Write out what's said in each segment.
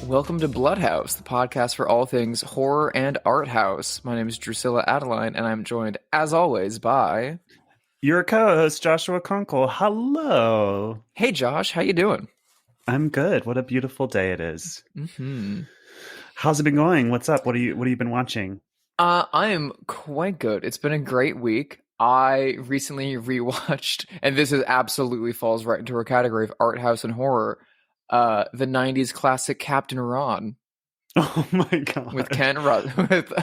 Welcome to Bloodhouse, the podcast for all things horror and art house. My name is Drusilla Adeline, and I'm joined, as always, by... your co-host, Joshua Conkle. Hello. Hey, Josh. How you doing? I'm good. What a beautiful day it is. Mm-hmm. How's it been going? What's up? What have you been watching? I am quite good. It's been a great week. I recently rewatched, and this is absolutely falls right into our category of art house and horror, the 90s classic Captain Ron. Oh my god. With Ken Russell.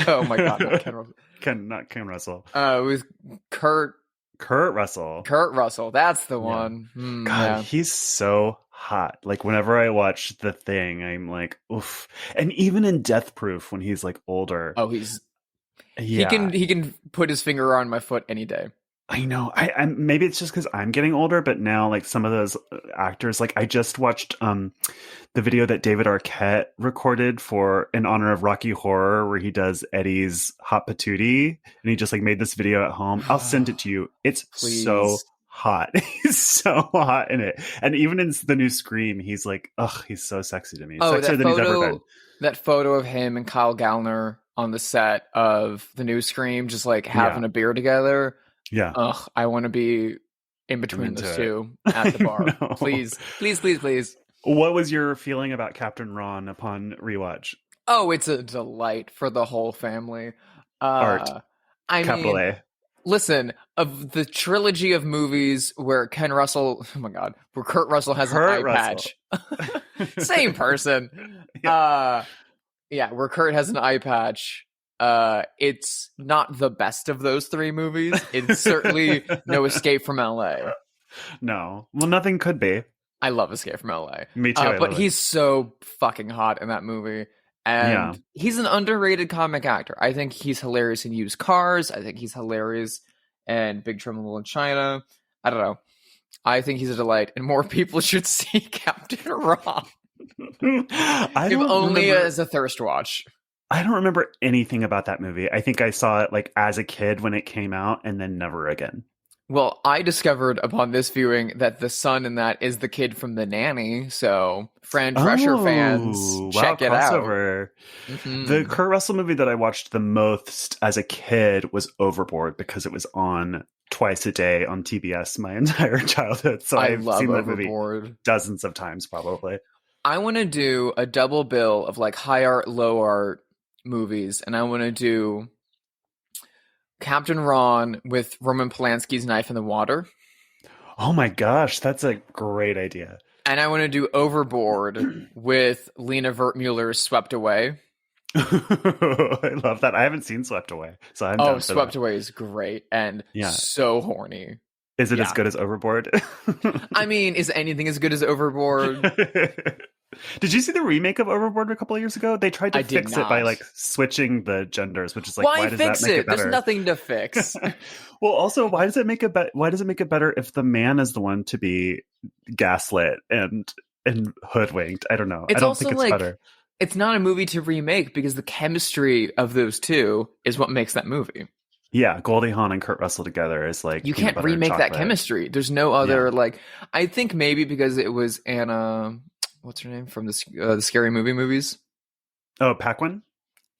Oh my god, not Ken Russell. Not Ken Russell. With Kurt Russell. Kurt Russell, that's the one. God, he's so hot. Like, whenever I watch The Thing, I'm like, oof. And even in Death Proof, when he's like older. Oh, he can put his finger on my foot any day. I know. I'm maybe it's just because I'm getting older, but now, like, some of those actors, like, I just watched the video that David Arquette recorded in honor of Rocky Horror, where he does Eddie's Hot Patootie, and he just like made this video at home. I'll send it to you. It's so hot. He's so hot in it, and even in the new Scream, he's like, ugh, he's so sexy to me. Sexier than he's ever been. That photo of him and Kyle Gallner on the set of the new Scream, just like having a beer together. Yeah. Ugh, I want to be in between those two at the bar. No. Please. What was your feeling about Captain Ron upon rewatch? Oh, it's a delight for the whole family. Art. Capital A. Listen, of the trilogy of movies where Ken Russell, oh my god, where Kurt Russell has an eye patch. Same person. Yeah. Where Kurt has an eye patch. It's not the best of those three movies. It's certainly no Escape from LA. No. Well, nothing could be. I love Escape from LA. Me too. But he's so fucking hot in that movie. And he's an underrated comic actor. I think he's hilarious in Used Cars. I think he's hilarious in Big Trouble in Little China. I don't know. I think he's a delight. And more people should see Captain Ron. If only as a thirst watch. I don't remember anything about that movie. I think I saw it like as a kid when it came out and then never again. Well, I discovered upon this viewing that the son in that is the kid from The Nanny. So, Fran Drescher fans, check it out. Mm-hmm. The Kurt Russell movie that I watched the most as a kid was Overboard, because it was on twice a day on TBS my entire childhood. So I've seen that movie dozens of times probably. I want to do a double bill of like high art, low art movies, and I want to do Captain Ron with Roman Polanski's Knife in the Water. Oh my gosh, that's a great idea. And I want to do Overboard with Lena Wertmüller's Swept Away. I love that. I haven't seen Swept Away, so I'm down for Swept that. Away is great and so horny. Is it as good as Overboard? I mean, is anything as good as Overboard? Did you see the remake of Overboard a couple of years ago? They tried to fix it by like switching the genders, which is like, why does that make it better? There's nothing to fix. Well, also, why does it make it better if the man is the one to be gaslit and hoodwinked? I don't know. I don't think it's better. It's not a movie to remake because the chemistry of those two is what makes that movie. Yeah, Goldie Hawn and Kurt Russell together is like, you can't remake that chemistry. There's no other I think maybe because it was Anna, what's her name from the Scary Movie movies? Oh, Paquin?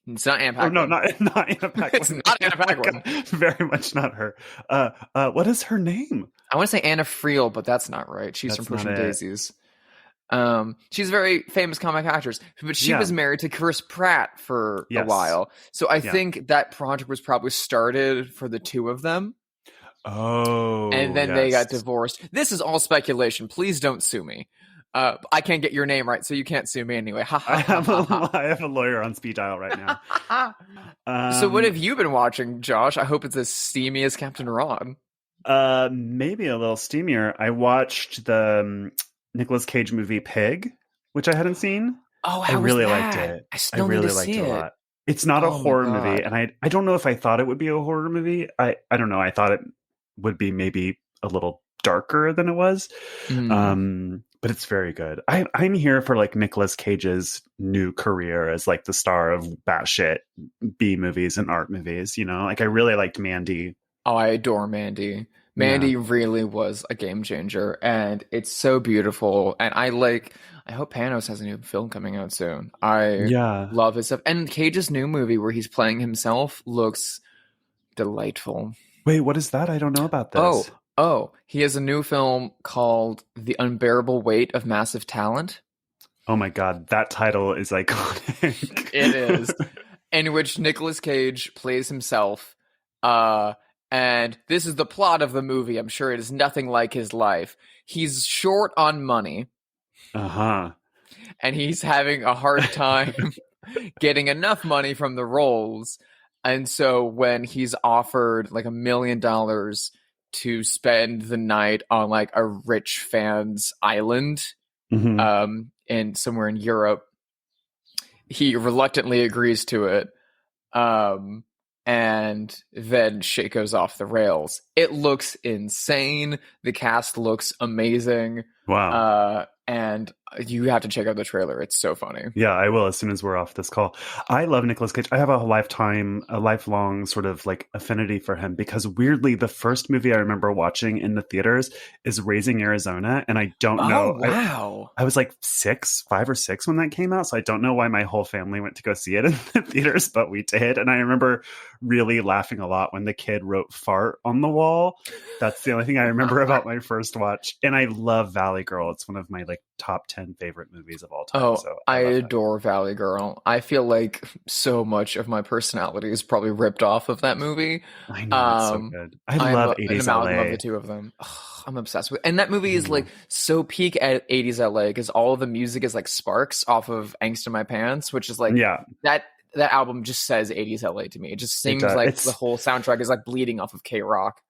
It's not Anna Paquin. Oh, no, not Anna Paquin. It's not Anna Paquin. Very much not her. What is her name? I want to say Anna Friel, but that's not right. She's from Pushing Daisies. She's a very famous comic actress, but she was married to Chris Pratt for a while. So I think that project was probably started for the two of them. Oh, and then they got divorced. This is all speculation. Please don't sue me. I can't get your name right, so you can't sue me anyway. I have a lawyer on speed dial right now. So what have you been watching, Josh? I hope it's as steamy as Captain Ron. Maybe a little steamier. I watched the Nicolas Cage movie Pig, which I hadn't seen. Oh, I really liked it. I really liked it a lot. It's not a horror movie, and I don't know if I thought it would be a horror movie. I don't know. I thought it would be maybe a little darker than it was. But it's very good. I'm here for like Nicolas Cage's new career as like the star of batshit B movies and art movies. You know, like I really liked Mandy. Oh, I adore Mandy. Yeah. Mandy really was a game changer, and it's so beautiful. And I hope Panos has a new film coming out soon. I Yeah. love his stuff. And Cage's new movie where he's playing himself looks delightful. Wait, what is that? I don't know about this. Oh, he has a new film called The Unbearable Weight of Massive Talent. Oh my God, that title is iconic. It is. In which Nicolas Cage plays himself. And this is the plot of the movie. I'm sure it is nothing like his life. He's short on money. Uh-huh. And he's having a hard time getting enough money from the roles. And so when he's offered like $1 million to spend the night on like a rich fan's island, in somewhere in Europe, he reluctantly agrees to it. And then shit goes off the rails. It looks insane. The cast looks amazing. Wow. And you have to check out the trailer. It's so funny. Yeah, I will as soon as we're off this call. I love Nicolas Cage. I have a lifelong sort of like affinity for him because weirdly, the first movie I remember watching in the theaters is Raising Arizona. And I don't know. Wow. I was like 5 or 6 when that came out. So I don't know why my whole family went to go see it in the theaters, but we did. And I remember really laughing a lot when the kid wrote fart on the wall. That's the only thing I remember about my first watch. And I love Valley Girl. It's one of my like top 10 favorite movies of all time. Oh, so I adore Valley Girl. I feel like so much of my personality is probably ripped off of that movie. I know, it's so good. I love 80s an amalgam LA. of the two of them. Ugh, I'm obsessed with, and that movie is like so peak at 80s LA because all of the music is like sparks off of Angst in My Pants, which is like that album just says 80s LA to me. It just seems like the whole soundtrack is like bleeding off of K-Rock.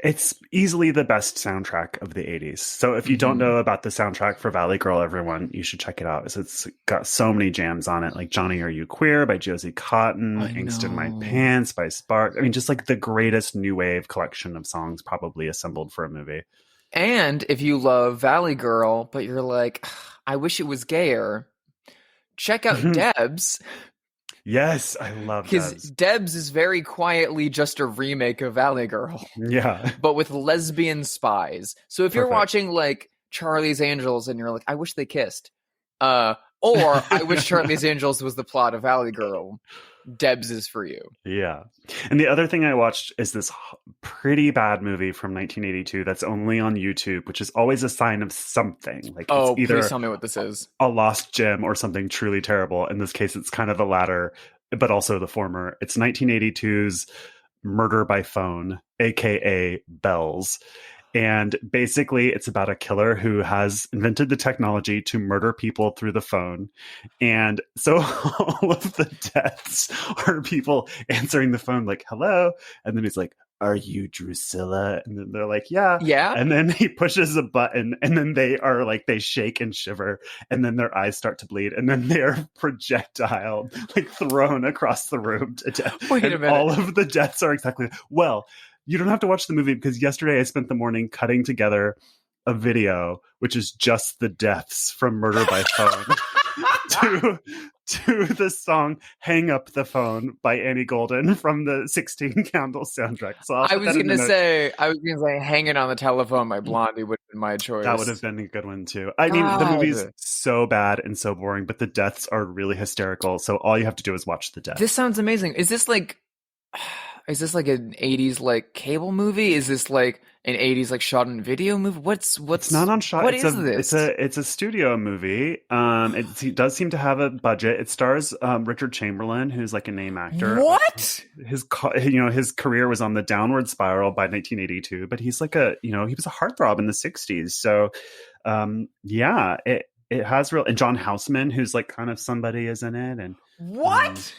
It's easily the best soundtrack of the 80s. So if you don't know about the soundtrack for Valley Girl, everyone, you should check it out. It's got so many jams on it, like Johnny Are You Queer by Josie Cotton, Angst in My Pants by Spark. I mean, just like the greatest new wave collection of songs probably assembled for a movie. And if you love Valley Girl, but you're like, I wish it was gayer, check out Debs. Yes, I love Debs. Because Debs is very quietly just a remake of Valley Girl. Yeah. But with lesbian spies. So if you're watching like Charlie's Angels and you're like, I wish they kissed. Or I wish Charlie's Angels was the plot of Valley Girl. Debs is for you. Yeah. And the other thing I watched is this pretty bad movie from 1982 that's only on YouTube, which is always a sign of something. Like, it's either please tell me what this is. A lost gem or something truly terrible. In this case, it's kind of the latter, but also the former. It's 1982's Murder by Phone, aka Bells. And basically, it's about a killer who has invented the technology to murder people through the phone. And so all of the deaths are people answering the phone like, hello. And then he's like, are you Drusilla? And then they're like, yeah. Yeah. And then he pushes a button and then they are like, they shake and shiver. And then their eyes start to bleed. And then they're projectiled, like thrown across the room to death. Wait a minute. All of the deaths are exactly, well, you don't have to watch the movie because yesterday I spent the morning cutting together a video, which is just the deaths from Murder by Phone to the song Hang Up the Phone by Annie Golden from the 16 Candles soundtrack. So I was going to say Hanging on the Telephone by Blondie would have been my choice. That would have been a good one too. I mean, the movie's so bad and so boring, but the deaths are really hysterical. So all you have to do is watch the deaths. This sounds amazing. Is this like an 80s like cable movie? Is this like an 80s like shot in video movie? What's It's not on shot. What is this? It's a studio movie. It does seem to have a budget. It stars Richard Chamberlain, who's like a name actor. What? His career was on the downward spiral by 1982, but he's like he was a heartthrob in the 60s. So it has real, and John Houseman, who's like kind of somebody, is in it. And what?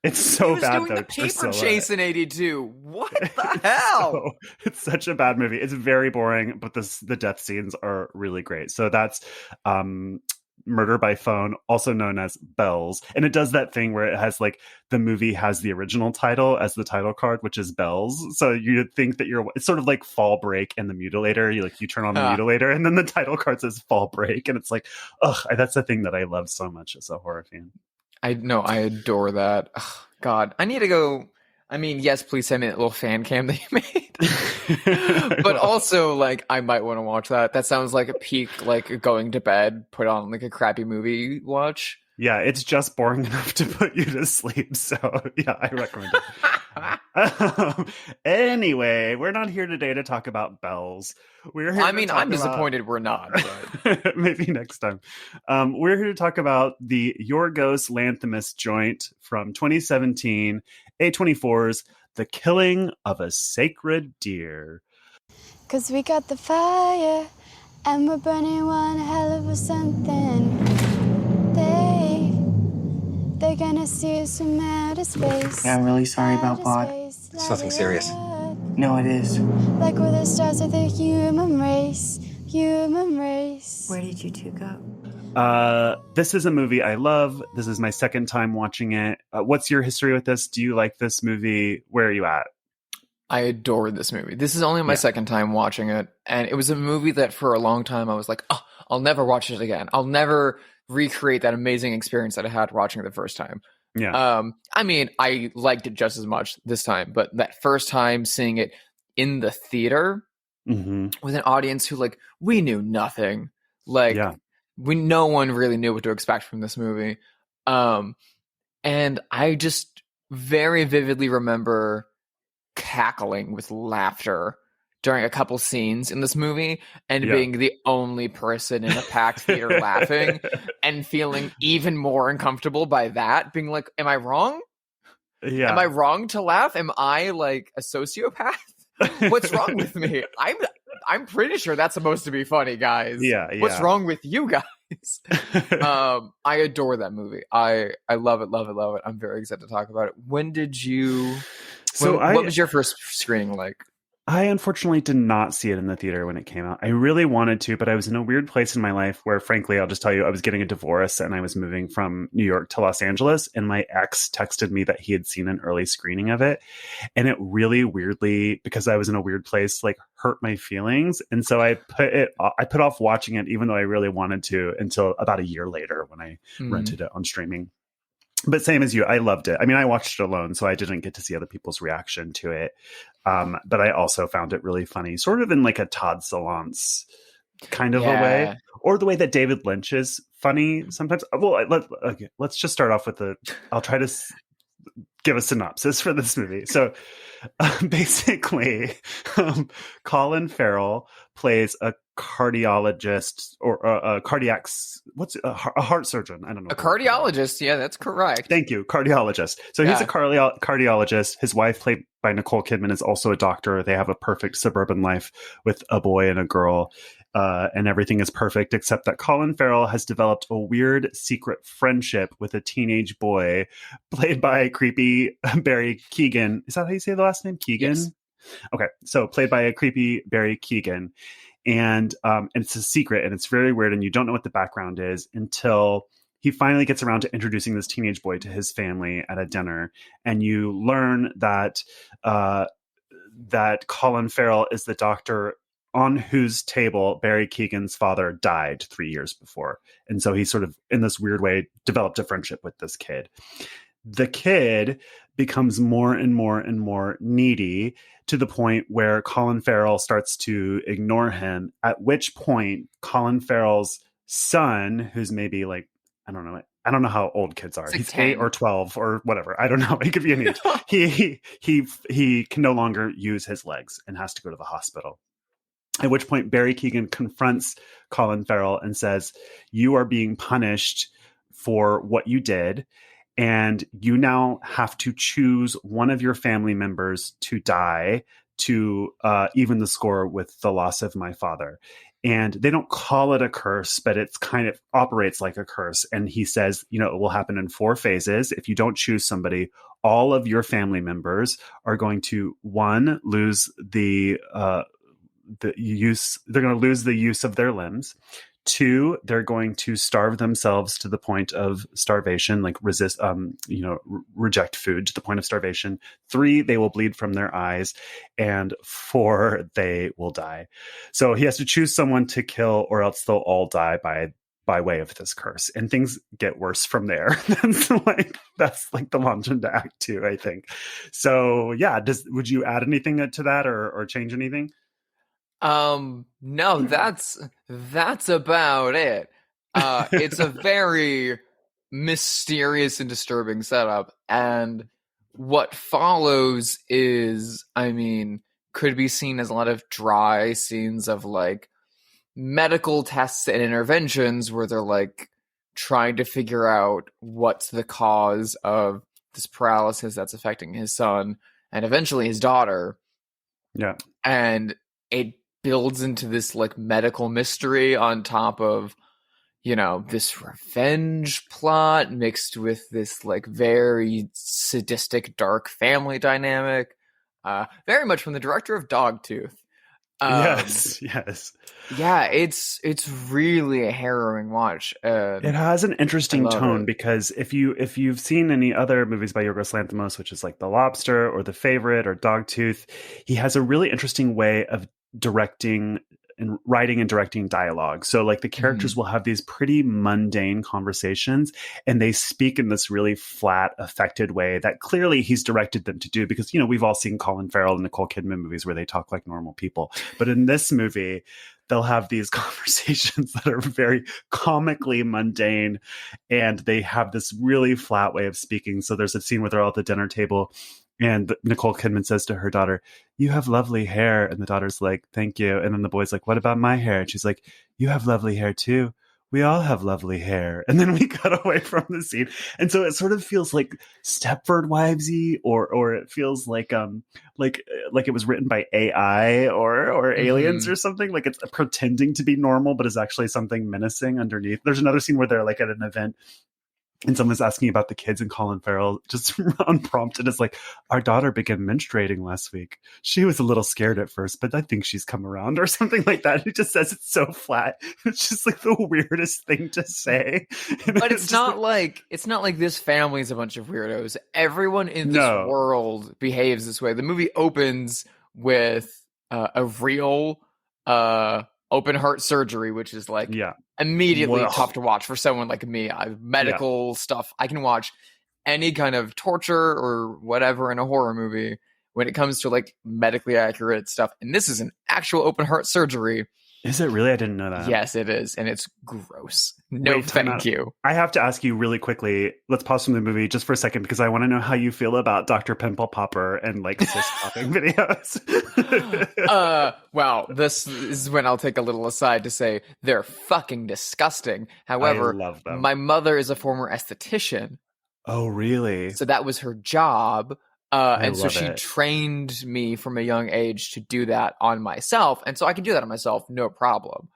It's so bad doing though. The Paper Drusilla. Chase in 82. What the hell? It's such a bad movie. It's very boring, but the death scenes are really great. So that's Murder by Phone, also known as Bells. And it does that thing where it has like the movie has the original title as the title card, which is Bells. So you'd think that it's sort of like Fall Break and The Mutilator. You turn on The Mutilator and then the title card says Fall Break. And it's like, that's the thing that I love so much as a horror fan. I adore that. Ugh, God, I need to go I mean, yes, please send me that little fan cam that you made. But also, like, I might want to watch that. That sounds like a peak, like, going to bed, put on, like, a crappy movie watch. Yeah, it's just boring enough to put you to sleep. So, yeah, I recommend it. Anyway, we're not here today to talk about bells. We're here I'm disappointed we're not. But... maybe next time. We're here to talk about the Yorgos Lanthimos joint from 2017, A24's The Killing of a Sacred Deer. 'Cause we got the fire, and we're burning one hell of a something. They're gonna see us from outer space. Yeah, I'm really sorry about Bod. It's nothing serious. No, it is. Like we're the stars of the human race. Human race. Where did you two go? This is a movie I love. This is my second time watching it. What's your history with this? Do you like this movie? Where are you at? I adored this movie. This is only my second time watching it. And it was a movie that for a long time I was like, oh, I'll never watch it again. I'll never recreate that amazing experience that I had watching it the first time. Yeah. I mean, I liked it just as much this time, but that first time seeing it in the theater with an audience who, like, we knew nothing. Like, no one really knew what to expect from this movie. And I just very vividly remember cackling with laughter during a couple scenes in this movie and being the only person in a packed theater laughing and feeling even more uncomfortable by that, being like, am I wrong? Yeah. Am I wrong to laugh? Am I, like, a sociopath? What's wrong with me? I'm pretty sure that's supposed to be funny, guys. Yeah. What's wrong with you guys? I adore that movie. I love it, love it, love it. I'm very excited to talk about it. When did you... what was your first screening like? I unfortunately did not see it in the theater when it came out. I really wanted to, but I was in a weird place in my life where, frankly, I'll just tell you, I was getting a divorce and I was moving from New York to Los Angeles. And my ex texted me that he had seen an early screening of it. And it really weirdly, because I was in a weird place, like hurt my feelings. And so I put off watching it, even though I really wanted to, until about a year later when I rented it on streaming. But same as you, I loved it. I mean, I watched it alone, so I didn't get to see other people's reaction to it. But I also found it really funny, sort of in like a Todd Solondz kind of a way, or the way that David Lynch is funny sometimes. Well, let's just start off with I'll try to give a synopsis for this movie. So basically, Colin Farrell plays a cardiologist or a heart surgeon. I don't know. A cardiologist. Yeah, that's correct. Thank you. Cardiologist. So he's a cardiologist. His wife, played by Nicole Kidman, is also a doctor. They have a perfect suburban life with a boy and a girl. And everything is perfect, except that Colin Farrell has developed a weird secret friendship with a teenage boy played by creepy Barry Keoghan. Is that how you say the last name? Keoghan? Yes. Okay. So played by a creepy Barry Keoghan. And it's a secret and it's very weird. And you don't know what the background is until he finally gets around to introducing this teenage boy to his family at a dinner. And you learn that that Colin Farrell is the doctor on whose table Barry Keoghan's father died 3 years before. And so he sort of, in this weird way, developed a friendship with this kid. The kid becomes more and more and more needy to the point where Colin Farrell starts to ignore him, at which point Colin Farrell's son, who's maybe like, I don't know how old kids are. He's 8 or 12 or whatever. I don't know. He could be an age. He can no longer use his legs and has to go to the hospital. At which point Barry Keoghan confronts Colin Farrell and says, you are being punished for what you did. And you now have to choose one of your family members to die to even the score with the loss of my father. And they don't call it a curse, but it's kind of operates like a curse. And he says, it will happen in 4 phases. If you don't choose somebody, all of your family members are going to, 1, lose the use. They're going to lose the use of their limbs. 2, they're going to starve themselves to the point of starvation, like resist, reject food to the point of starvation. 3, they will bleed from their eyes. And 4, they will die. So he has to choose someone to kill or else they'll all die by by way of this curse, and things get worse from there. that's like the launch into Act 2, I think. So yeah, would you add anything to that or change anything? No, that's about it. It's a very mysterious and disturbing setup, and what follows is, I mean, could be seen as a lot of dry scenes of like medical tests and interventions where they're like trying to figure out what's the cause of this paralysis that's affecting his son and eventually his daughter. Yeah. And it builds into this like medical mystery on top of, you know, this revenge plot mixed with this like very sadistic, dark family dynamic. Very much from the director of Dogtooth. Yes. Yeah, it's really a harrowing watch. It has an interesting tone because if you've seen any other movies by Yorgos Lanthimos, which is like The Lobster or The Favorite or Dogtooth, he has a really interesting way of directing and writing and directing dialogue. So like the characters will have these pretty mundane conversations and they speak in this really flat, affected way that clearly he's directed them to do because, you know, we've all seen Colin Farrell and Nicole Kidman movies where they talk like normal people. But in this movie, they'll have these conversations that are very comically mundane and they have this really flat way of speaking. So there's a scene where they're all at the dinner table and Nicole Kidman says to her daughter, "You have lovely hair." And the daughter's like, "Thank you." And then the boy's like, "What about my hair?" And she's like, "You have lovely hair too. We all have lovely hair." And then we cut away from the scene. And so it sort of feels like Stepford Wivesy, or it feels like it was written by AI or aliens or something. Like it's pretending to be normal, but is actually something menacing underneath. There's another scene where they're like at an event and someone's asking about the kids, and Colin Farrell just unprompted is like, "Our daughter began menstruating last week. She was a little scared at first, but I think she's come around," or something like that. He just says it's so flat. It's just like the weirdest thing to say. But it's not like this family's a bunch of weirdos. Everyone in this world behaves this way. The movie opens with a real open heart surgery, which is like immediately tough to watch for someone like me. Medical stuff. I can watch any kind of torture or whatever in a horror movie when it comes to like medically accurate stuff. And this is an actual open heart surgery. Is it really? I didn't know that. Yes, it is. And it's gross. No, thank you. I have to ask you really quickly. Let's pause from the movie just for a second because I want to know how you feel about Dr. Pimple Popper and like cyst popping videos. Well, this is when I'll take a little aside to say they're fucking disgusting. However, I love them. My mother is a former esthetician. Oh, really? So that was her job. And so she trained me from a young age to do that on myself. And so I can do that on myself, no problem.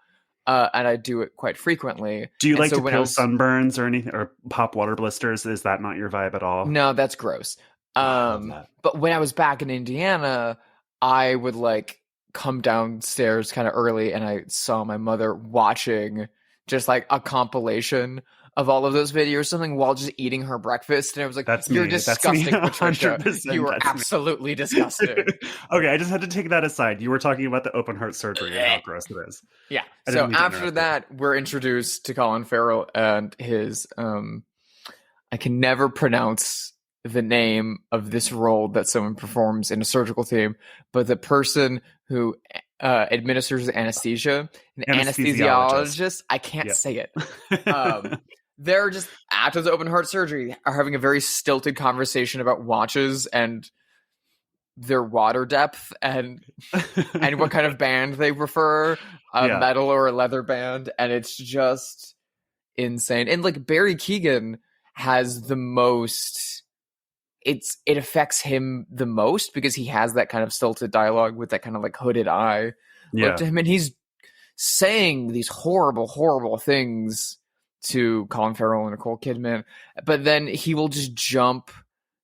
And I do it quite frequently. Do you like to peel sunburns or anything, or pop water blisters? Is that not your vibe at all? No, that's gross. But when I was back in Indiana, I would like come downstairs kind of early and I saw my mother watching just like a compilation of all of those videos or something while just eating her breakfast. And I was like, "You're disgusting, Patricia. You were absolutely disgusting." Okay, I just had to take that aside. You were talking about the open heart surgery and how gross it is. Yeah. So after that, we're introduced to Colin Farrell and his, I can never pronounce the name of this role that someone performs in a surgical team, but the person who administers anesthesia, an anesthesiologist. I can't say it. They're just, after the open heart surgery, are having a very stilted conversation about watches and their water depth and what kind of band they prefer, a metal or a leather band. And it's just insane. And like Barry Keoghan has the most, it affects him the most because he has that kind of stilted dialogue with that kind of like hooded eye look to him. And he's saying these horrible, horrible things to Colin Farrell and Nicole Kidman, but then he will just jump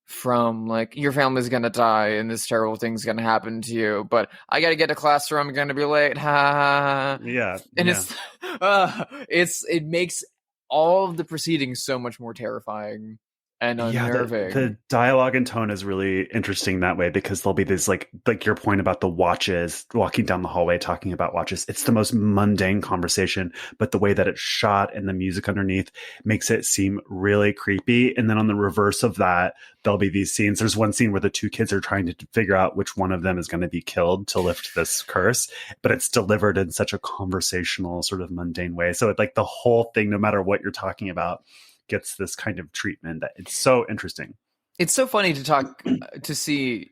from like, "Your family's gonna die and this terrible thing's gonna happen to you, but I gotta get to class or I'm gonna be late." Ha. And it makes all of the proceedings so much more terrifying and Yeah, unnerving. the dialogue and tone is really interesting that way, because there'll be this like your point about the watches, walking down the hallway talking about watches. It's the most mundane conversation, but the way that it's shot and the music underneath makes it seem really creepy. And then on the reverse of that, there'll be these scenes. There's one scene where the two kids are trying to figure out which one of them is going to be killed to lift this curse, but it's delivered in such a conversational, sort of mundane way. So it's like the whole thing, no matter what you're talking about, gets this kind of treatment that it's so interesting. It's so funny to see,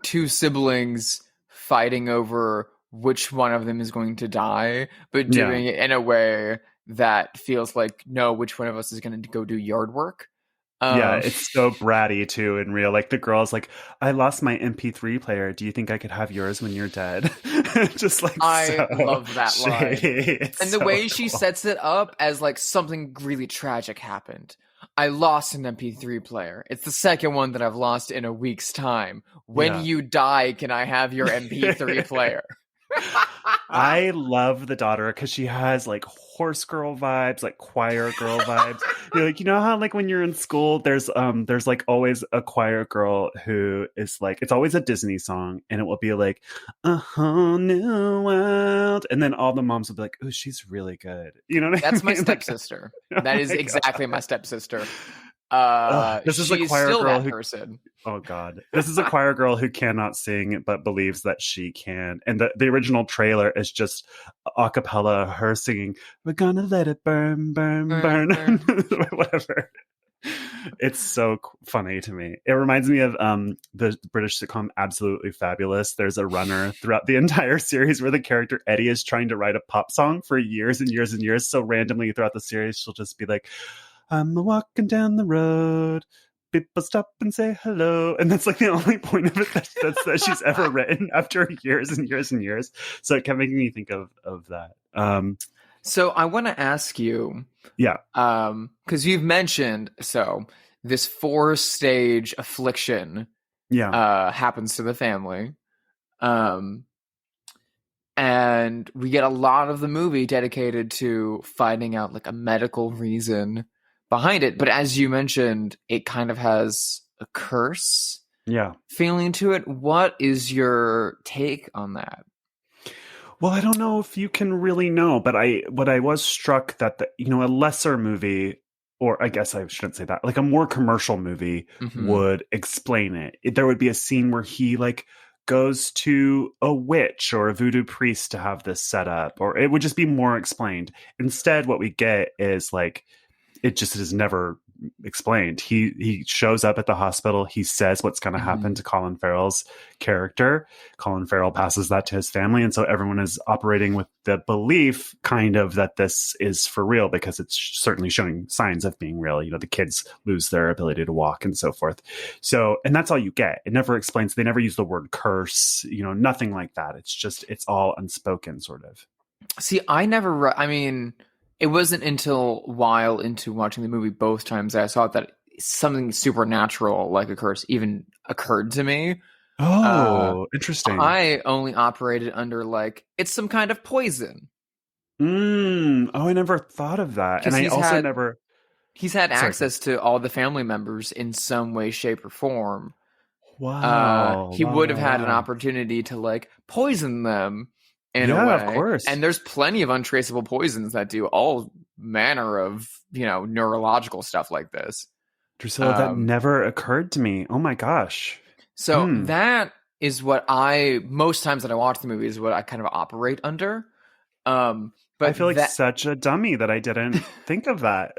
two siblings fighting over which one of them is going to die, but doing it in a way that feels like, no, which one of us is going to go do yard work. Yeah, it's so bratty too in real. Like the girl's like, I lost my MP3 player. Do you think I could have yours when you're dead? Just like, I love that line. And the way she cool. sets it up as like something really tragic happened. I lost an MP3 player. It's the second one that I've lost in a week's time. When you die, can I have your MP3 player? I love the daughter because she has like horse girl vibes, like choir girl vibes. You're like, how like when you're in school, there's like always a choir girl who is like, it's always a Disney song, and it will be like a whole new world, and then all the moms will be like, oh, she's really good. You know what I mean? That's my stepsister. That is exactly my stepsister. This is a choir still girl that who, person. oh god, this is a choir girl who cannot sing but believes that she can. And the original trailer is just a cappella, her singing, "We're gonna let it burn, burn, burn," whatever. It's so funny to me. It reminds me of the British sitcom Absolutely Fabulous. There's a runner throughout the entire series where the character Eddie is trying to write a pop song for years and years and years. So randomly throughout the series, she'll just be like, I'm walking down the road. People stop and say hello. And that's like the only point of it that she's ever written after years and years and years. So it kept making me think of that. So I want to ask you. Yeah. Because you've mentioned, this 4-stage affliction happens to the family. And we get a lot of the movie dedicated to finding out like a medical reason behind it, but as you mentioned, it kind of has a curse feeling to it. What is your take on that? Well, I don't know if you can really know, but I was struck that a lesser movie, or I guess I shouldn't say that, like a more commercial movie would explain it. There would be a scene where he like goes to a witch or a voodoo priest to have this set up, or it would just be more explained. Instead, what we get is like, it just is never explained. He shows up at the hospital. He says what's going to happen to Colin Farrell's character. Colin Farrell passes that to his family. And so everyone is operating with the belief kind of that this is for real, because it's certainly showing signs of being real. The kids lose their ability to walk and so forth. So, and that's all you get. It never explains. They never use the word curse, nothing like that. It's all unspoken sort of. See, it wasn't until a while into watching the movie both times that I saw that something supernatural like a curse even occurred to me. Oh, interesting. I only operated under like, it's some kind of poison. Oh, I never thought of that. And I also never... He's had access to all the family members in some way, shape, or form. Wow. He would have had an opportunity to like poison them. In a way. Of course. And there's plenty of untraceable poisons that do all manner of, neurological stuff like this. Drusilla, that never occurred to me. Oh my gosh. So that is what most times that I watch the movie is what I kind of operate under. But I feel like such a dummy that I didn't think of that.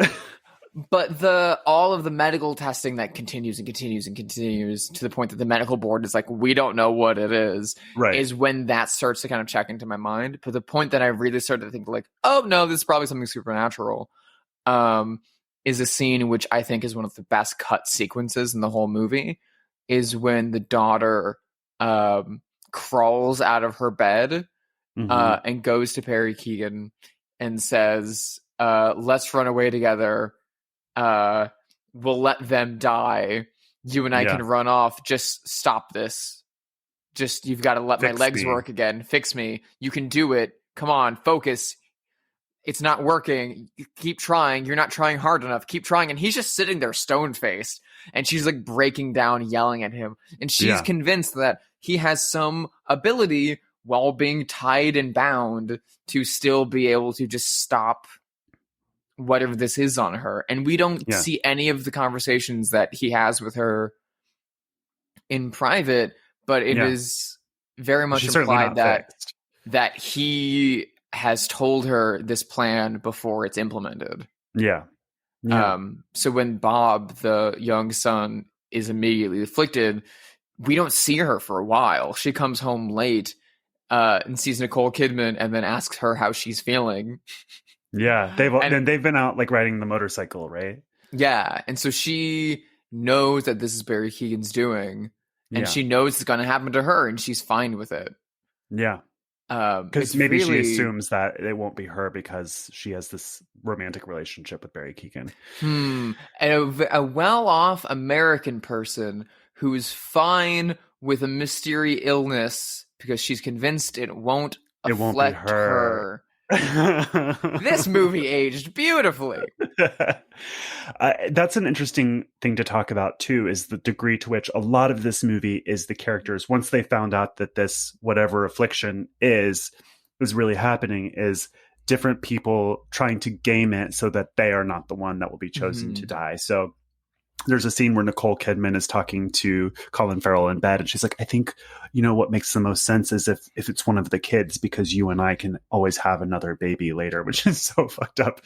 But all of the medical testing that continues and continues and continues to the point that the medical board is like, we don't know what it is, is when that starts to kind of check into my mind. But the point that I really started to think like, oh no, this is probably something supernatural, is a scene which I think is one of the best cut sequences in the whole movie, is when the daughter crawls out of her bed and goes to Perry Keegan and says, let's run away together. We'll let them die. You and I can run off. Just stop this. You've got to let my legs work again. Fix me. You can do it. Come on, focus. it's not working. Keep trying. You're not trying hard enough. Keep trying. And he's just sitting there stone-faced. And she's like breaking down, yelling at him. And she's convinced that he has some ability while being tied and bound to still be able to just stop whatever this is on her. And we don't see any of the conversations that he has with her in private, but it is very much implied that he has told her this plan before it's implemented. Yeah. So when Bob, the young son, is immediately afflicted, we don't see her for a while. She comes home late and sees Nicole Kidman and then asks her how she's feeling. Yeah, they've been out like riding the motorcycle, right? Yeah, and so she knows that this is Barry Keoghan's doing, and she knows it's going to happen to her, and she's fine with it. Yeah. Because maybe she assumes that it won't be her because she has this romantic relationship with Barry Keoghan. And a well-off American person who's fine with a mysterious illness because she's convinced it won't affect her. This movie aged beautifully. That's an interesting thing to talk about too, is the degree to which a lot of this movie is the characters, once they found out that this whatever affliction is really happening, is different people trying to game it so that they are not the one that will be chosen to die. So there's a scene where Nicole Kidman is talking to Colin Farrell in bed, and she's like, I think, what makes the most sense is if it's one of the kids, because you and I can always have another baby later, which is so fucked up.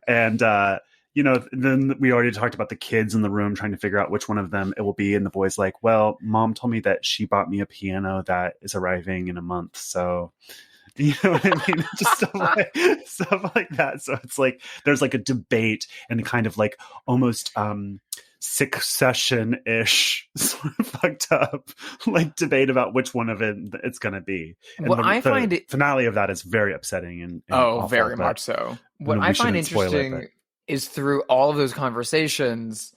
And, then we already talked about the kids in the room trying to figure out which one of them it will be. And the boy's like, well, Mom told me that she bought me a piano that is arriving in a month. So, you know what I mean? Just stuff like that. So it's like, there's like a debate and kind of like almost, Succession-ish sort of fucked up like debate about which one of it's going to be. And the finale of that is very upsetting and awful, very much so. What I find interesting is through all of those conversations,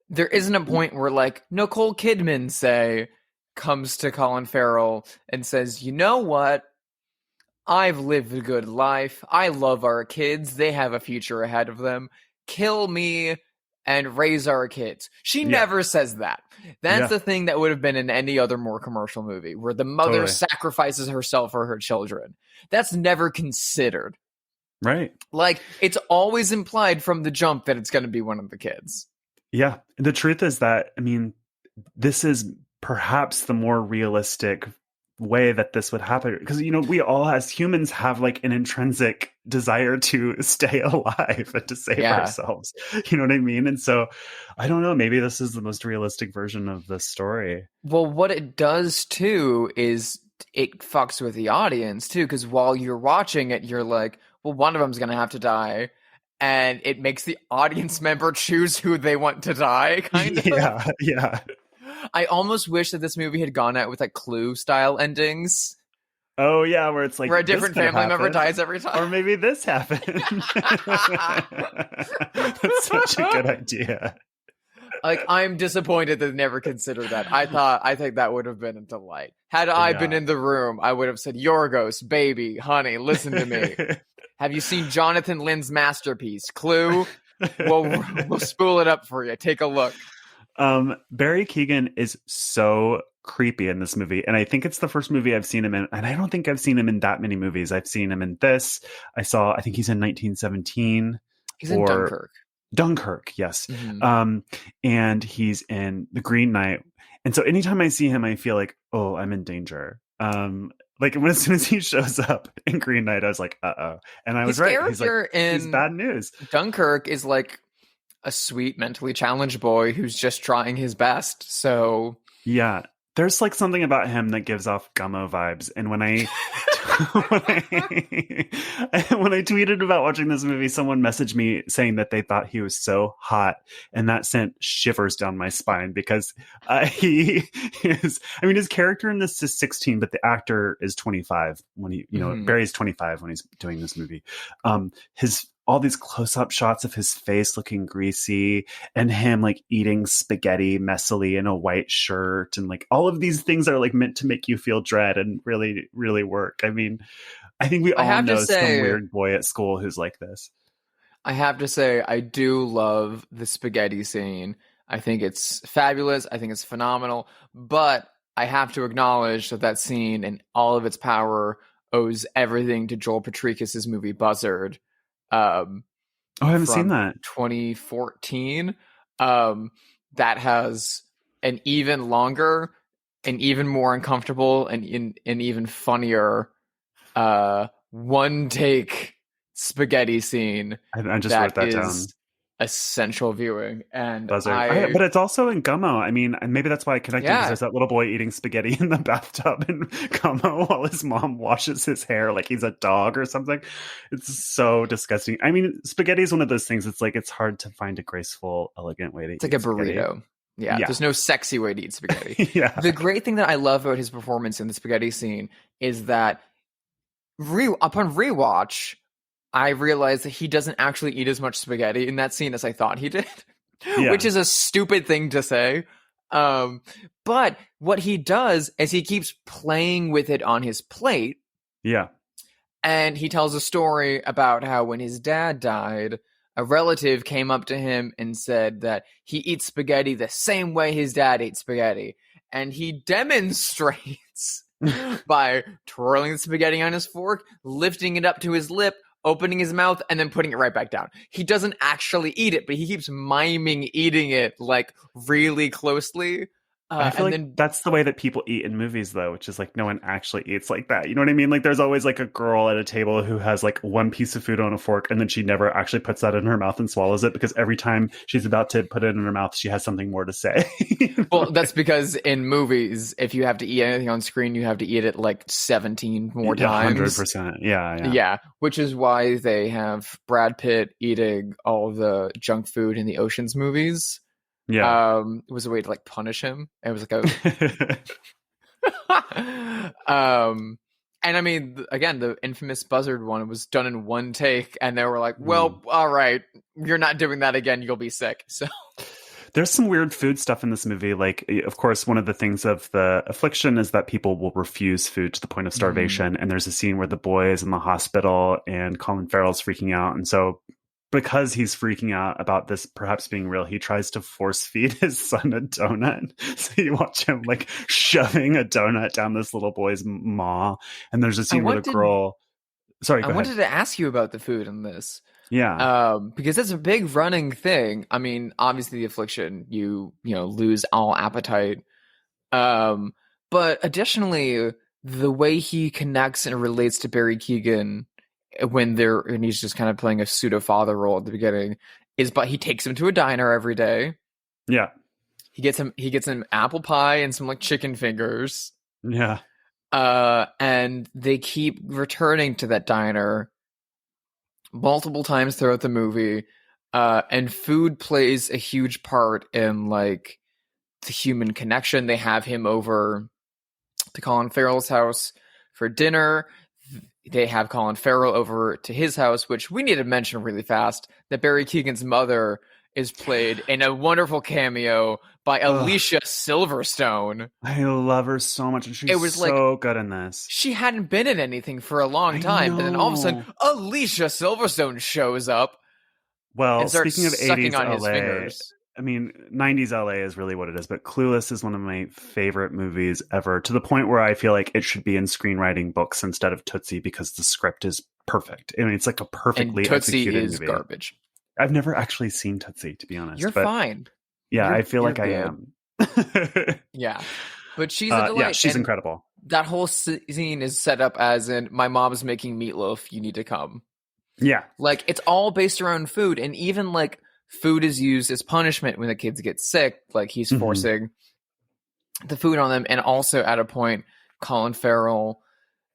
there isn't a point where like Nicole Kidman comes to Colin Farrell and says, you know what? I've lived a good life. I love our kids. They have a future ahead of them. Kill me and raise our kids. She never says that. That's the thing that would have been in any other more commercial movie where the mother sacrifices herself for her children. That's never considered. Right. Like, it's always implied from the jump that it's going to be one of the kids. Yeah. The truth is that, I mean, this is perhaps the more realistic way that this would happen, because we all as humans have like an intrinsic desire to stay alive and to save ourselves, you know what I mean? And so I don't know, maybe this is the most realistic version of the story. Well, what it does too is it fucks with the audience too, because while you're watching it, you're like, well, one of them's gonna have to die, and it makes the audience member choose who they want to die, kind of. Yeah. I almost wish that this movie had gone out with like Clue style endings. Oh yeah, where it's like where a different family member dies every time, or maybe this happened. That's such a good idea. Like, I'm disappointed that they never considered that. I think that would have been a delight. Had I been in the room, I would have said, Yorgos, baby, honey, listen to me. Have you seen Jonathan Lynn's masterpiece, Clue? We'll spool it up for you. Take a look. Barry Keoghan is so creepy in this movie, and I think it's the first movie I've seen him in, and I don't think I've seen him in that many movies. I've seen him in this. I think he's in 1917. He's in Dunkirk, yes. Mm-hmm. And he's in The Green Knight. And so anytime I see him, I feel like, oh, I'm in danger. Like as soon as he shows up in Green Knight, I was like, uh-oh. And I was right. He's bad news. Dunkirk is like a sweet, mentally challenged boy who's just trying his best. So yeah, there's like something about him that gives off Gummo vibes. And when I when I tweeted about watching this movie, someone messaged me saying that they thought he was so hot, and that sent shivers down my spine, because he is, I mean, his character in this is 16, but the actor is 25 when he, Barry's 25 when he's doing this movie. All these close-up shots of his face looking greasy, and him like eating spaghetti messily in a white shirt, and like all of these things are like meant to make you feel dread and really, really work. I mean, I think we all know say, some weird boy at school who's like this. I have to say, I do love the spaghetti scene. I think it's fabulous. I think it's phenomenal. But I have to acknowledge that scene and all of its power owes everything to Joel Patrikis' movie Buzzard. I haven't seen that. 2014. That has an even longer, and even more uncomfortable, and an even funnier one take spaghetti scene. I just wrote that down. Essential viewing. And but it's also in Gummo. I mean, and maybe that's why I connected, because there's that little boy eating spaghetti in the bathtub in Gummo while his mom washes his hair like he's a dog or something. It's so disgusting. I mean, spaghetti is one of those things. It's like, it's hard to find a graceful, elegant way to eat. It's like a burrito. Yeah, there's no sexy way to eat spaghetti. Yeah. The great thing that I love about his performance in the spaghetti scene is that upon rewatch, I realized that he doesn't actually eat as much spaghetti in that scene as I thought he did, which is a stupid thing to say. But what he does is he keeps playing with it on his plate. Yeah. And he tells a story about how when his dad died, a relative came up to him and said that he eats spaghetti the same way his dad ate spaghetti. And he demonstrates by twirling the spaghetti on his fork, lifting it up to his lip, opening his mouth, and then putting it right back down. He doesn't actually eat it, but he keeps miming eating it like really closely. I feel like that's the way that people eat in movies, though, which is like no one actually eats like that. You know what I mean? Like there's always like a girl at a table who has like one piece of food on a fork, and then she never actually puts that in her mouth and swallows it, because every time she's about to put it in her mouth, she has something more to say. Well, that's because in movies, if you have to eat anything on screen, you have to eat it like 17 more times. 100%. Yeah. Which is why they have Brad Pitt eating all the junk food in the Ocean's movies. Yeah. It was a way to like punish him. It was like a and I mean, again, the infamous Buzzard one was done in one take, and they were like, well, all right, you're not doing that again, you'll be sick. So there's some weird food stuff in this movie. Like, of course, one of the things of the affliction is that people will refuse food to the point of starvation. And there's a scene where the boy is in the hospital and Colin Farrell's freaking out. And so because he's freaking out about this perhaps being real, he tries to force feed his son a donut. So you watch him like shoving a donut down this little boy's maw. And there's a scene where the girl... Sorry, go ahead. I wanted to ask you about the food in this. Yeah. Because that's a big running thing. I mean, obviously the affliction, you lose all appetite. But additionally, the way he connects and relates to Barry Keoghan and he's just kind of playing a pseudo father role at the beginning but he takes him to a diner every day. Yeah. He gets him apple pie and some like chicken fingers. Yeah. And they keep returning to that diner multiple times throughout the movie. And food plays a huge part in like the human connection. They have him over to Colin Farrell's house for dinner. They have Colin Farrell over to his house, which we need to mention really fast, that Barry Keoghan's mother is played in a wonderful cameo by Alicia Silverstone. I love her so much, and she's so good in this. She hadn't been in anything for a long time, but then all of a sudden, Alicia Silverstone shows up. Well, speaking of 80s LA, I mean, 90s LA is really what it is, but Clueless is one of my favorite movies ever, to the point where I feel like it should be in screenwriting books instead of Tootsie, because the script is perfect. I mean, it's like a perfectly executed movie. Tootsie is garbage. I've never actually seen Tootsie, to be honest. You're fine. Yeah, I feel like I am. Yeah. But she's a delight. Yeah, she's incredible. That whole scene is set up as in, my mom's making meatloaf, you need to come. Yeah. Like, it's all based around food, and even like food is used as punishment when the kids get sick. Like, he's forcing the food on them. And also at a point, Colin Farrell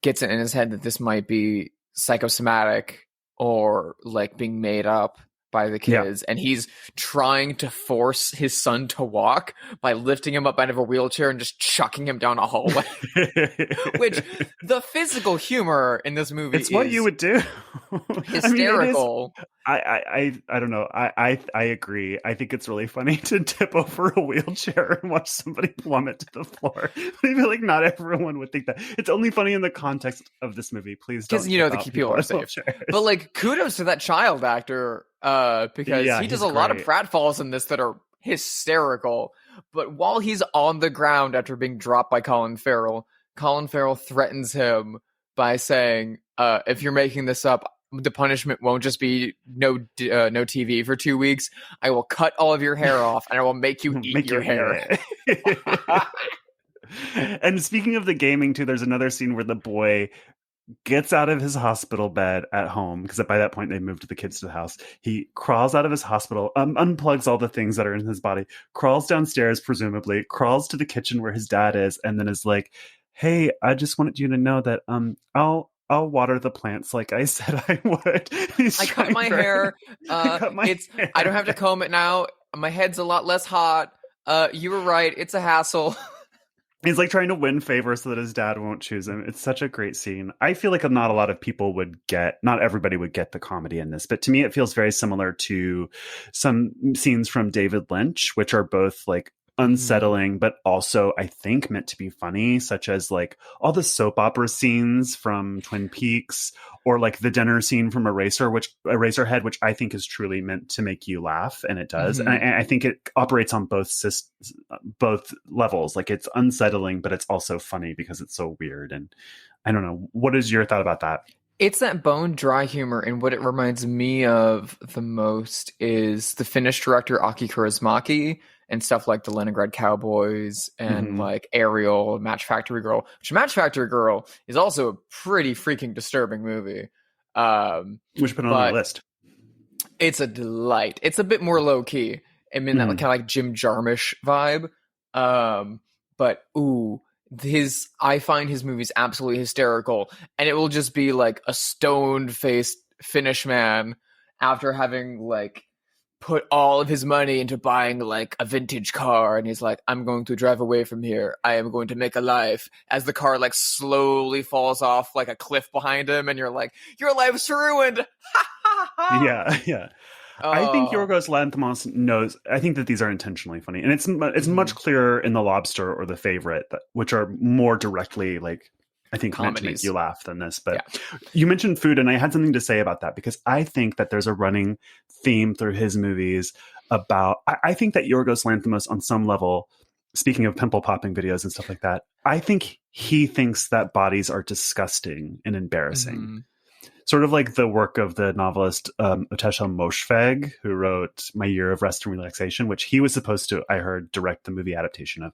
gets it in his head that this might be psychosomatic or like being made up by the kids, and he's trying to force his son to walk by lifting him up out of a wheelchair and just chucking him down a hallway. Which, the physical humor in this movie it's what you would do. Hysterical. I don't know. I agree. I think it's really funny to tip over a wheelchair and watch somebody plummet to the floor. I feel like not everyone would think that. It's only funny in the context of this movie. Please don't. Because, the people are safe. But, like, kudos to that child actor, because he does a lot of pratfalls in this that are hysterical. But while he's on the ground after being dropped by Colin Farrell threatens him by saying, if you're making this up, the punishment won't just be no TV for 2 weeks. I will cut all of your hair off and I will make you eat your hair. And speaking of the gaming too, there's another scene where the boy gets out of his hospital bed at home, because by that point they moved the kids to the house. He crawls out of his hospital, unplugs all the things that are in his body, crawls downstairs, presumably, crawls to the kitchen where his dad is, and then is like, hey, I just wanted you to know that I'll water the plants like I said I would. I cut my hair. I don't have to comb it now. My head's a lot less hot. You were right. It's a hassle. He's like trying to win favor so that his dad won't choose him. It's such a great scene. I feel like not a lot of people not everybody would get the comedy in this, but to me it feels very similar to some scenes from David Lynch, which are both like unsettling, but also I think meant to be funny, such as like all the soap opera scenes from Twin Peaks, or like the dinner scene from Eraserhead, which I think is truly meant to make you laugh, and it does. And I think it operates on both levels. Like, it's unsettling, but it's also funny because it's so weird. And I don't know, what is your thought about that? It's that bone dry humor, and what it reminds me of the most is the Finnish director Aki Kaurismäki and stuff like the Leningrad Cowboys and like Ariel, Match Factory Girl, which Match Factory Girl is also a pretty freaking disturbing movie. Which put it on the list. It's a delight. It's a bit more low key. I mean, that kind of like Jim Jarmusch vibe. But I find his movies absolutely hysterical, and it will just be like a stoned-faced Finnish man after having like put all of his money into buying like a vintage car, and he's like, I'm going to drive away from here. I am going to make a life, as the car like slowly falls off like a cliff behind him, and you're like, your life's ruined. Yeah. I think Yorgos Lanthimos knows. I think that these are intentionally funny, and it's much clearer in The Lobster or The Favorite, which are more directly like, I think, meant to make you laugh than this. But you mentioned food, and I had something to say about that, because I think that there's a running theme through his movies about. I think that Yorgos Lanthimos, on some level, speaking of pimple popping videos and stuff like that, I think he thinks that bodies are disgusting and embarrassing. Sort of like the work of the novelist Otesha Moshfegh, who wrote My Year of Rest and Relaxation, which he was supposed to, I heard, direct the movie adaptation of.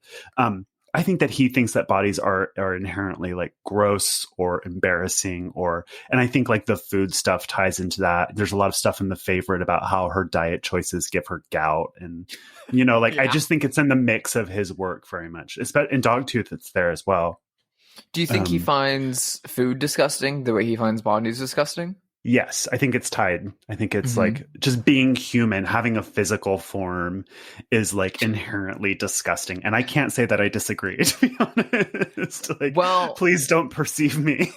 I think that he thinks that bodies are inherently like gross or embarrassing, and I think like the food stuff ties into that. There's a lot of stuff in The Favorite about how her diet choices give her gout, and I just think it's in the mix of his work very much. In Dogtooth, it's there as well. Do you think he finds food disgusting the way he finds bodies disgusting? Yes, I think it's tied. I think it's like just being human, having a physical form is like inherently disgusting. And I can't say that I disagree, to be honest. Like, well, please don't perceive me.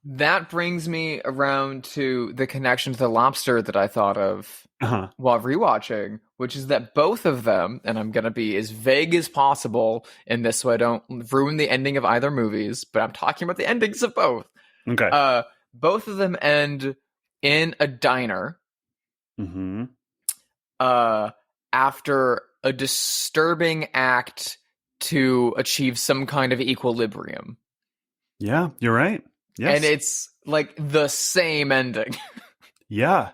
That brings me around to the connection to The Lobster that I thought of while rewatching, which is that both of them, and I'm going to be as vague as possible in this so I don't ruin the ending of either movies, but I'm talking about the endings of both. Okay. Both of them end in a diner after a disturbing act to achieve some kind of equilibrium. Yeah, you're right. Yes. And it's like the same ending. Yeah.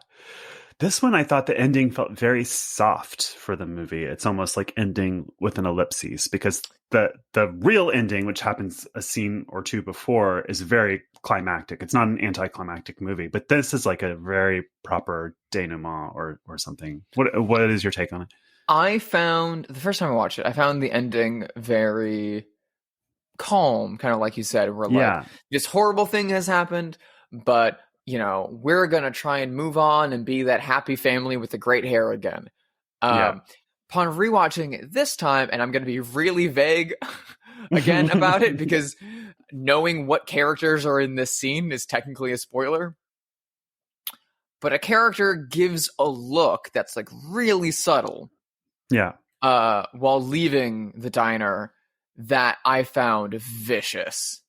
This one, I thought the ending felt very soft for the movie. It's almost like ending with an ellipsis, because the real ending, which happens a scene or two before, is very climactic. It's not an anticlimactic movie, but this is like a very proper denouement or something. What is your take on it? I found, the first time I watched it, I found the ending very calm, kind of like you said, where like this horrible thing has happened, but we're going to try and move on and be that happy family with the great hair again. Upon rewatching it this time, and I'm going to be really vague again about it because knowing what characters are in this scene is technically a spoiler. But a character gives a look that's like really subtle. Yeah. While leaving the diner that I found vicious.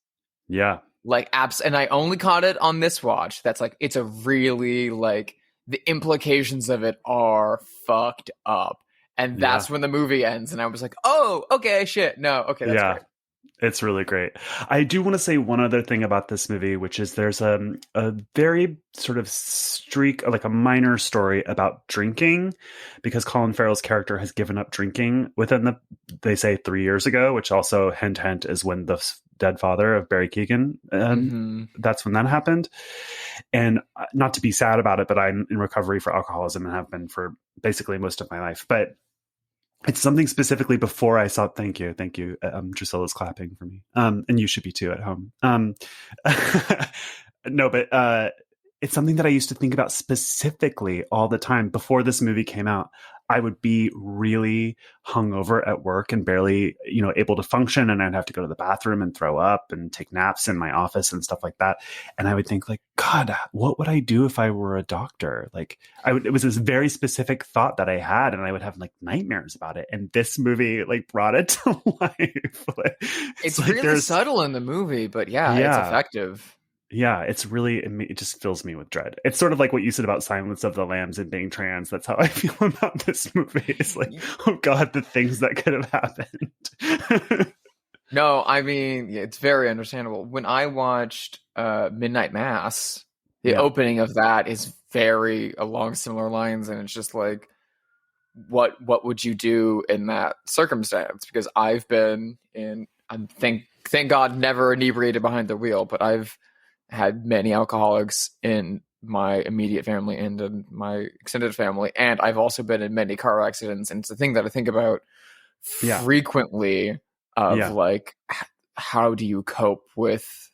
Yeah. Like and I only caught it on this watch. That's like, it's a really like, the implications of it are fucked up. And that's when the movie ends. And I was like, oh, okay, shit. No, okay, that's great. It's really great. I do want to say one other thing about this movie, which is there's a very sort of streak, like a minor story about drinking, because Colin Farrell's character has given up drinking within they say 3 years ago, which also hint is when the dead father of Barry Keoghan, that's when that happened. And not to be sad about it, but I'm in recovery for alcoholism and have been for basically most of my life. But it's something specifically before I saw. Thank you. Drusilla's clapping for me. And you should be too at home. No, but it's something that I used to think about specifically all the time before this movie came out. I would be really hungover at work and barely, able to function. And I'd have to go to the bathroom and throw up and take naps in my office and stuff like that. And I would think like, God, what would I do if I were a doctor? Like it was this very specific thought that I had, and I would have like nightmares about it. And this movie like brought it to life. It's like really subtle in the movie, but it's effective. Yeah, it just fills me with dread. It's sort of like what you said about Silence of the Lambs and being trans. That's how I feel about this movie. It's like, oh God, the things that could have happened. No, I mean, it's very understandable. When I watched Midnight Mass, the opening of that is very along similar lines. And it's just like, what would you do in that circumstance? Because I've been thank God, never inebriated behind the wheel, but I've had many alcoholics in my immediate family and in my extended family. And I've also been in many car accidents. And it's a thing that I think about frequently of like, how do you cope with,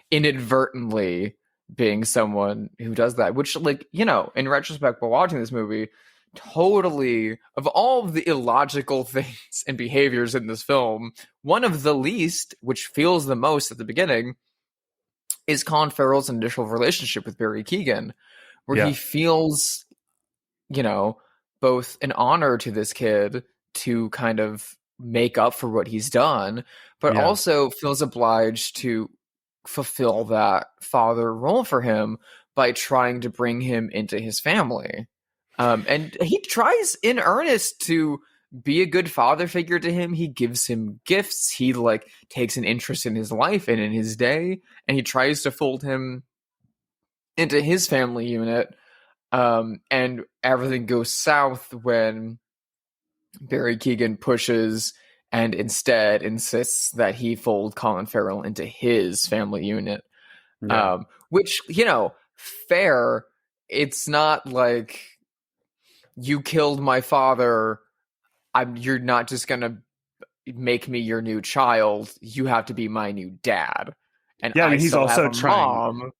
inadvertently being someone who does that, which like, in retrospect, while watching this movie, totally, of all of the illogical things and behaviors in this film, one of the least, which feels the most at the beginning, is Colin Farrell's initial relationship with Barry Keoghan, where he feels, both an honor to this kid to kind of make up for what he's done, but also feels obliged to fulfill that father role for him by trying to bring him into his family. And he tries in earnest to be a good father figure to him. He gives him gifts. He like takes an interest in his life and in his day, and he tries to fold him into his family unit. And everything goes south when Barry Keoghan pushes and instead insists that he fold Colin Farrell into his family unit. Which, fair. It's not like, you killed my father, you're not just gonna make me your new child. You have to be my new dad. And I mean, he's also trying. Mom.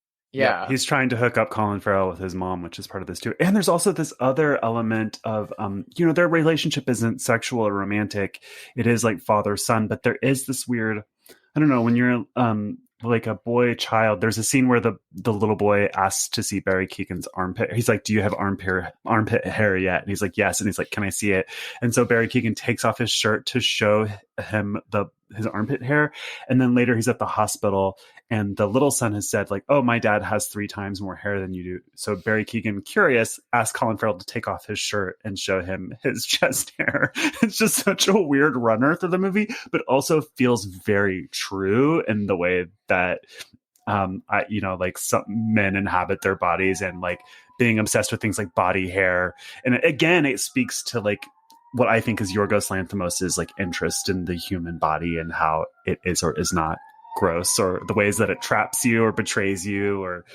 He's trying to hook up Colin Farrell with his mom, which is part of this too. And there's also this other element of, their relationship isn't sexual or romantic. It is like father-son, but there is this weird, I don't know, when you're like a boy child, there's a scene where the little boy asks to see Barry Keoghan's armpit. He's like, do you have armpit hair yet? And he's like, yes. And he's like, can I see it? And so Barry Keoghan takes off his shirt to show him his armpit hair. And then later he's at the hospital and the little son has said like, oh, my dad has 3 times more hair than you do. So Barry Keoghan, curious, asked Colin Farrell to take off his shirt and show him his chest hair. It's just such a weird runner through the movie, but also feels very true in the way that, like some men inhabit their bodies and like being obsessed with things like body hair. And again, it speaks to like what I think is Yorgos Lanthimos' like interest in the human body and how it is or is not gross, or the ways that it traps you or betrays you, or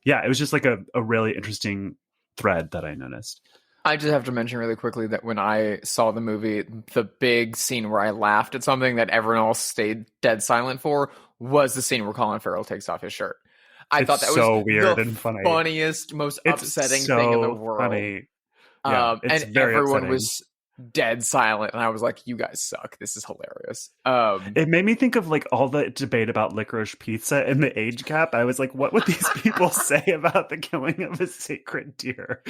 it was just like a really interesting thread that I noticed. I just have to mention really quickly that when I saw the movie, the big scene where I laughed at something that everyone else stayed dead silent for was the scene where Colin Farrell takes off his shirt. I thought that was so weird the and funny. funniest, most upsetting thing in the world. Funny. Yeah, it's and very everyone upsetting. was dead silent, and I was like, "You guys suck. This is hilarious." It made me think of like all the debate about licorice pizza and the age gap. I was like, what would these people say about the killing of a sacred deer?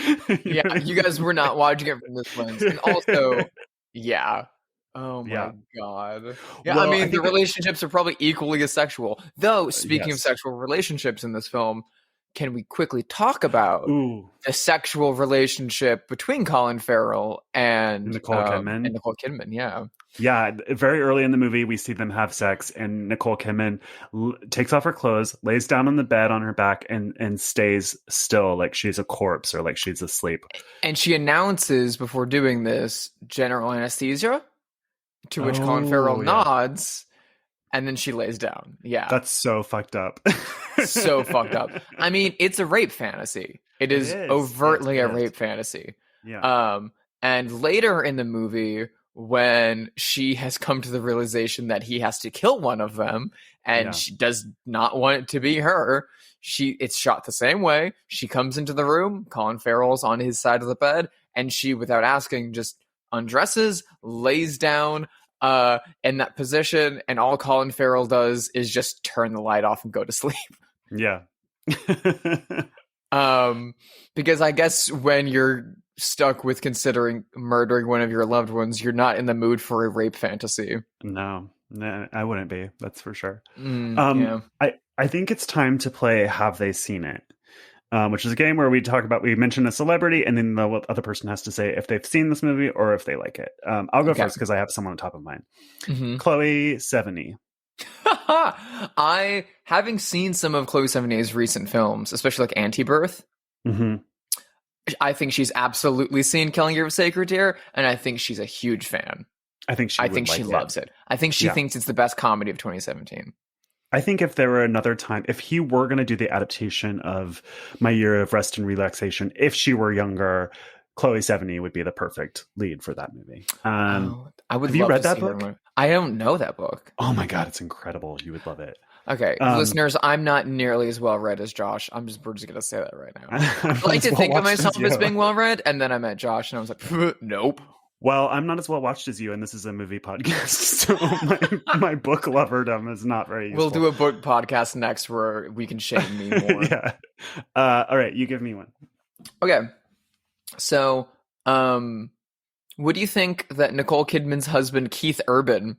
You guys were not watching it from this lens, and also, yeah. Oh my god. Yeah, Well, I mean, the relationships are probably equally as sexual. Though, speaking of sexual relationships in this film, can we quickly talk about the sexual relationship between Colin Farrell and Nicole Kidman? Yeah. Yeah, very early in the movie, we see them have sex, and Nicole Kidman takes off her clothes, lays down on the bed on her back, and stays still like she's a corpse or like she's asleep. And she announces before doing this, general anesthesia, to which Colin Farrell nods, and then she lays down. Yeah. That's so fucked up. So fucked up. I mean, it's a rape fantasy. It is overtly a rape fantasy. Yeah. And later in the movie, when she has come to the realization that he has to kill one of them, and she does not want it to be her, it's shot the same way. She comes into the room, Colin Farrell's on his side of the bed, and she, without asking, just undresses, lays down in that position, and all Colin Farrell does is just turn the light off and go to sleep. Yeah. Because I guess when you're stuck with considering murdering one of your loved ones, you're not in the mood for a rape fantasy. No, I wouldn't be. That's for sure. I think it's time to play Have They Seen It? Which is a game where we mention a celebrity, and then the other person has to say if they've seen this movie or if they like it. I'll go first because I have someone on top of mind. Chloe Sevigny. Having seen some of Chloe Sevigny's recent films, especially like Anti-Birth, I think she's absolutely seen Killing of a Sacred Deer, and I think she's a huge fan. I think she loves it. I think she thinks it's the best comedy of 2017. I think if there were another time, if he were going to do the adaptation of My Year of Rest and Relaxation, if she were younger, Chloe Sevigny would be the perfect lead for that movie. I would. Have you read that book? I don't know that book. Oh my god, it's incredible! You would love it. Okay, listeners, I'm not nearly as well read as Josh. we're just gonna say that right now. I like to think of myself as being well read, and then I met Josh, and I was like, nope. Well, I'm not as well watched as you, and this is a movie podcast, so my book loverdom is not very useful. We'll do a book podcast next where we can shame me more. Yeah. All right, you give me one. Okay. So, what do you think that Nicole Kidman's husband, Keith Urban,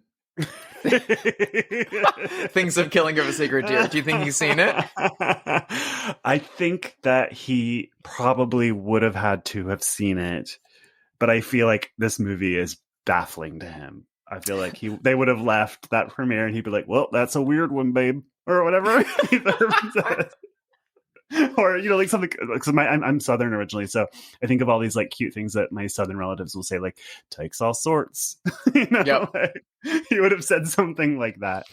thinks of Killing of a Sacred Deer? Do you think he's seen it? I think that he probably would have had to have seen it. But I feel like this movie is baffling to him. I feel like they would have left that premiere and he'd be like, well, that's a weird one, babe. Or whatever. Or, like something, because I'm Southern originally. So I think of all these like cute things that my Southern relatives will say, like, takes all sorts. Like, he would have said something like that,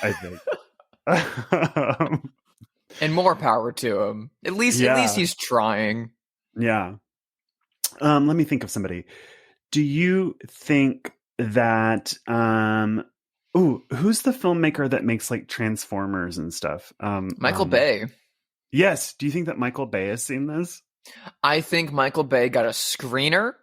I think. And more power to him. At least he's trying. Yeah. Let me think of somebody. Do you think that who's the filmmaker that makes like Transformers and stuff? Michael Bay. Yes. Do you think that Michael Bay has seen this? I think Michael Bay got a screener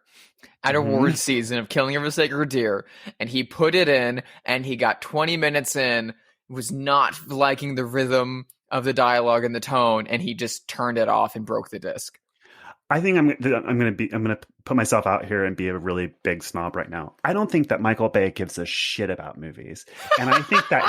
at award season of Killing of a Sacred Deer, and he put it in, and he got 20 minutes in, was not liking the rhythm of the dialogue and the tone, and he just turned it off and broke the disc. I think I'm going to put myself out here and be a really big snob right now. I don't think that Michael Bay gives a shit about movies. And I think that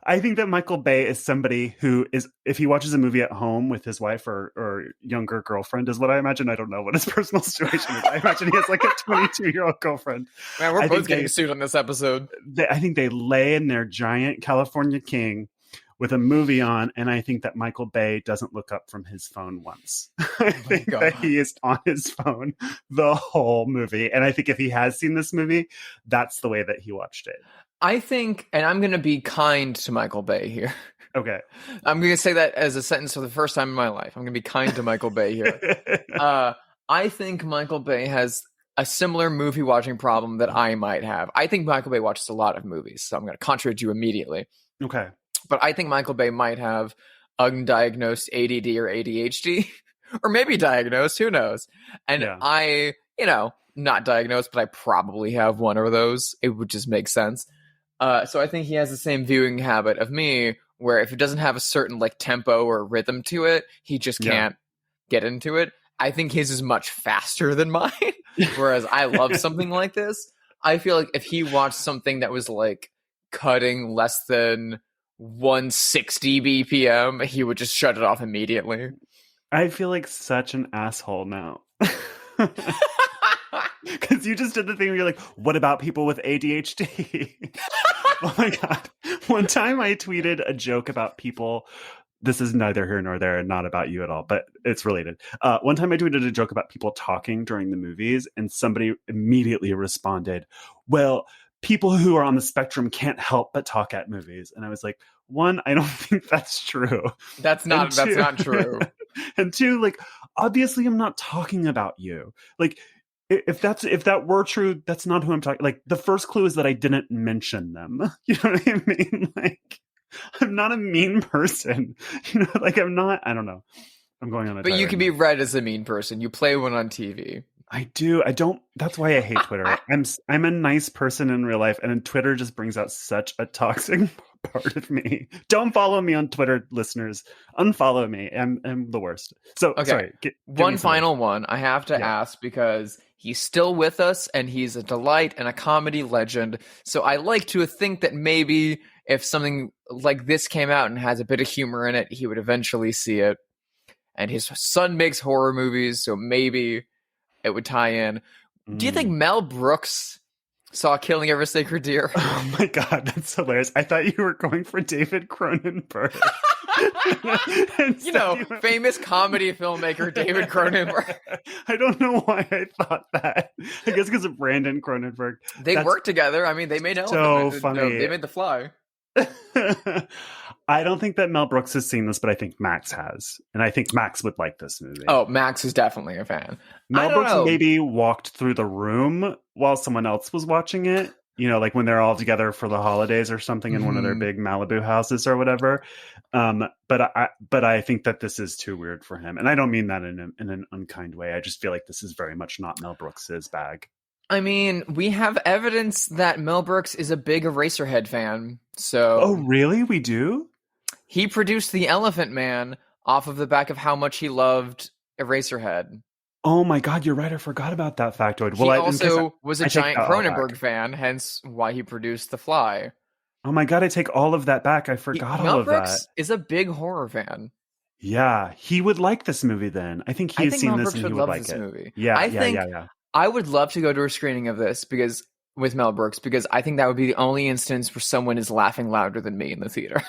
I think that Michael Bay is somebody who is, if he watches a movie at home with his wife or younger girlfriend is what I imagine. I don't know what his personal situation is. I imagine he has like a 22-year-old girlfriend. Man, we're both getting sued on this episode. I think they lay in their giant California King with a movie on, and I think that Michael Bay doesn't look up from his phone once. I think that he is on his phone the whole movie. And I think if he has seen this movie, that's the way that he watched it. I think, and I'm going to be kind to Michael Bay here. Okay. I'm going to say that as a sentence for the first time in my life. I'm going to be kind to Michael Bay here. I think Michael Bay has a similar movie watching problem that I might have. I think Michael Bay watches a lot of movies, so I'm going to contradict you immediately. Okay. But I think Michael Bay might have undiagnosed ADD or ADHD, or maybe diagnosed, who knows? And I, not diagnosed, but I probably have one of those. It would just make sense. So I think he has the same viewing habit of me, where if it doesn't have a certain like tempo or rhythm to it, he just can't get into it. I think his is much faster than mine. Whereas I love something like this. I feel like if he watched something that was like cutting less than 160 BPM, he would just shut it off immediately. I feel like such an asshole now. Because you just did the thing where you're like, what about people with ADHD? Oh my God. One time I tweeted a joke about people. This is neither here nor there and not about you at all, but it's related. One time I tweeted a joke about people talking during the movies, and somebody immediately responded, well, people who are on the spectrum can't help but talk at movies. And I was like, one, I don't think that's true. That's not true. And two, like, obviously I'm not talking about you. Like, if that were true, that's not who I'm talking. Like, the first clue is that I didn't mention them. You know what I mean? Like, I'm not a mean person. Like, I'm not, I don't know. I'm going on a But you can be read as a mean person. You play one on TV. I do. I don't. That's why I hate Twitter. I'm a nice person in real life, and Twitter just brings out such a toxic part of me. Don't follow me on Twitter, listeners. Unfollow me. I'm the worst. So, okay. Sorry. One final one I have to ask, because he's still with us, and he's a delight and a comedy legend. So I like to think that maybe if something like this came out and has a bit of humor in it, he would eventually see it. And his son makes horror movies, so maybe it would tie in. Do you think Mel Brooks saw Killing of a Sacred Deer? Oh my God, that's hilarious. I thought you were going for David Cronenberg. Famous comedy filmmaker David Cronenberg. I don't know why I thought that. I guess because of Brandon Cronenberg. They worked together. I mean, they made so funny. They made The Fly. I don't think that Mel Brooks has seen this, but I think Max has. And I think Max would like this movie. Oh, Max is definitely a fan. Mel Brooks maybe walked through the room while someone else was watching it. Like when they're all together for the holidays or something in one of their big Malibu houses or whatever. But I think that this is too weird for him. And I don't mean that in an unkind way. I just feel like this is very much not Mel Brooks's bag. I mean, we have evidence that Mel Brooks is a big Eraserhead fan. So, oh, really? We do? He produced The Elephant Man off of the back of how much he loved Eraserhead. Oh my God, you're right. I forgot about that factoid. Well, he also was a giant Cronenberg fan, hence why he produced The Fly. Oh my God, I take all of that back. I forgot all of that. Mel Brooks is a big horror fan. Yeah, he would like this movie then. I think he's seen this and he would like it. Movie. Yeah. I would love to go to a screening of this with Mel Brooks, because I think that would be the only instance where someone is laughing louder than me in the theater.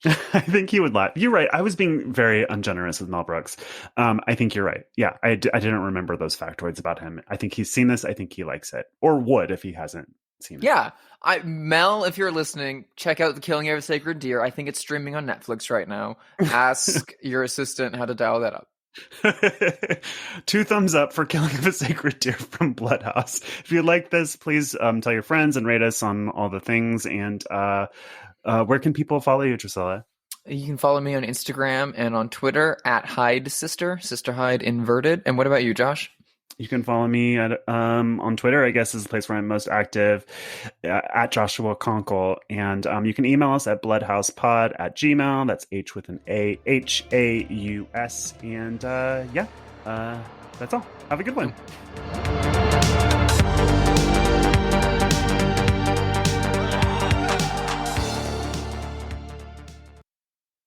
I think he would laugh. You're right. I was being very ungenerous with Mel Brooks. I think you're right. Yeah, I didn't remember those factoids about him. I think he's seen this. I think he likes it, or would if he hasn't seen it. Yeah. Mel, if you're listening, check out The Killing of a Sacred Deer. I think it's streaming on Netflix right now. Ask your assistant how to dial that up. 2 thumbs up for Killing of a Sacred Deer from Bloodhouse. If you like this, please tell your friends and rate us on all the things. And where can people follow you, Drusilla? You can follow me on Instagram and on Twitter at Hyde Sister Hyde inverted. And what about you, Josh? You can follow me on Twitter, I guess is the place where I'm most active, at Joshua Conkle. And you can email us at bloodhousepod@gmail.com. That's H with an A, HAUS. And that's all. Have a good one.